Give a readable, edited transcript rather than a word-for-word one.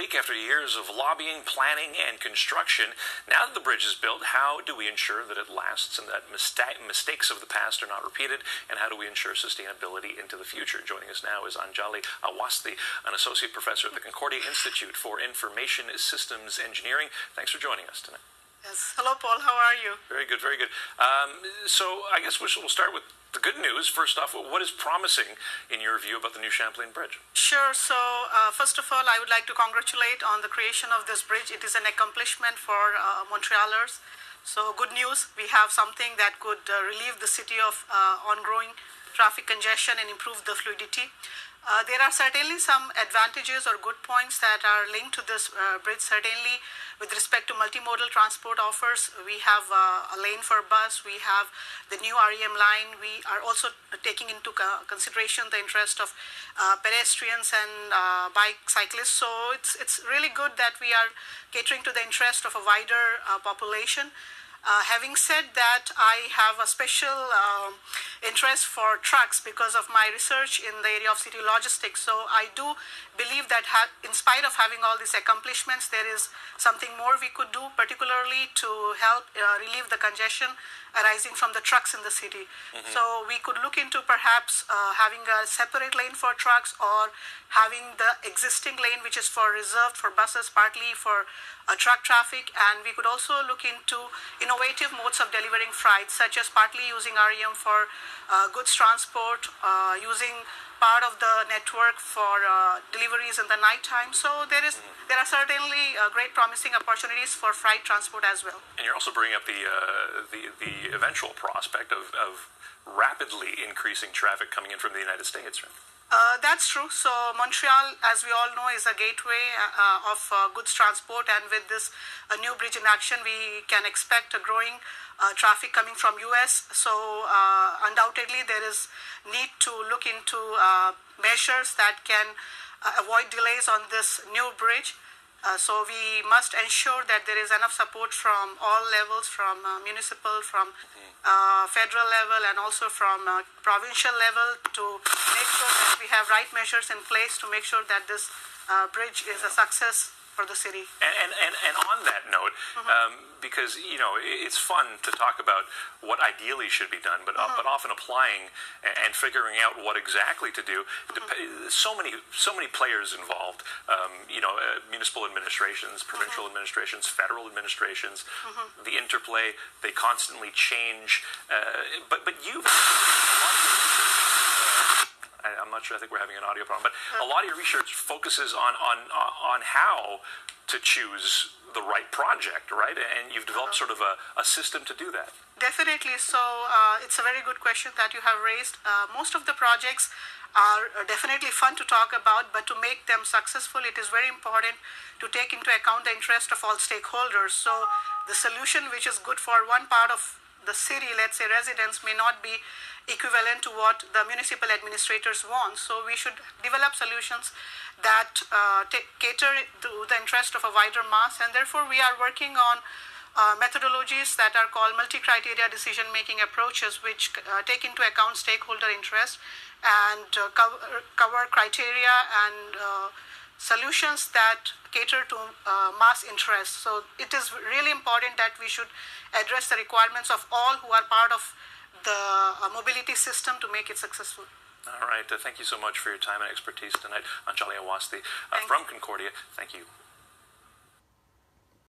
week, after years of lobbying, planning, and construction, now that the bridge is built, how do we ensure that it lasts and that mistakes of the past are not repeated? And how do we ensure sustainability into the future? Joining us now is Anjali Awasthi, an associate professor at the Concordia Institute for Information Systems Engineering. Thanks for joining us tonight. Yes. Hello, Paul. How are you? Very good, very good. So I guess we'll start with the good news. First off, what is promising in your view about the new Champlain Bridge? Sure. So first of all, I would like to congratulate on the creation of this bridge. It is an accomplishment for Montrealers. So good news. We have something that could relieve the city of ongoing traffic congestion and improve the fluidity. There are certainly some advantages or good points that are linked to this bridge. Certainly, with respect to multimodal transport offers, we have a lane for bus, we have the new REM line. We are also taking into consideration the interest of pedestrians and bike cyclists. So it's really good that we are catering to the interest of a wider population. Having said that, I have a special interest for trucks because of my research in the area of city logistics. So I do believe that in spite of having all these accomplishments, there is something more we could do, particularly to help relieve the congestion arising from the trucks in the city. Mm-hmm. So we could look into perhaps having a separate lane for trucks, or having the existing lane which is reserved for buses, partly for truck traffic. And we could also look into innovative modes of delivering freight, such as partly using REM for goods transport, using part of the network for deliveries in the nighttime. So there are certainly great promising opportunities for freight transport as well. And you're also bringing up the eventual prospect of rapidly increasing traffic coming in from the United States, right? That's true. So Montreal, as we all know, is a gateway of goods transport, and with this new bridge in action, we can expect a growing traffic coming from US. So undoubtedly there is need to look into measures that can avoid delays on this new bridge. So we must ensure that there is enough support from all levels, from municipal, from federal level, and also from provincial level, to make sure that we have right measures in place to make sure that this bridge is a success for the city. And on that note, because it's fun to talk about what ideally should be done, but often applying and figuring out what exactly to do. So many players involved. Municipal administrations, provincial administrations, federal administrations. The interplay, they constantly change. But you've. I'm not sure. I think we're having an audio problem. But a lot of your research focuses on how to choose the right project, right? And you've developed sort of a system to do that. Definitely. So it's a very good question that you have raised. Most of the projects are definitely fun to talk about, but to make them successful, it is very important to take into account the interest of all stakeholders. So the solution which is good for one part of the city, let's say residents, may not be equivalent to what the municipal administrators want. So we should develop solutions that cater to the interest of a wider mass, and therefore we are working on methodologies that are called multi-criteria decision-making approaches, which take into account stakeholder interest and cover criteria and solutions that cater to mass interest. So it is really important that we should address the requirements of all who are part of the mobility system to make it successful. All right. Thank you so much for your time and expertise tonight. Anjali Awasthi from Concordia. Thank you.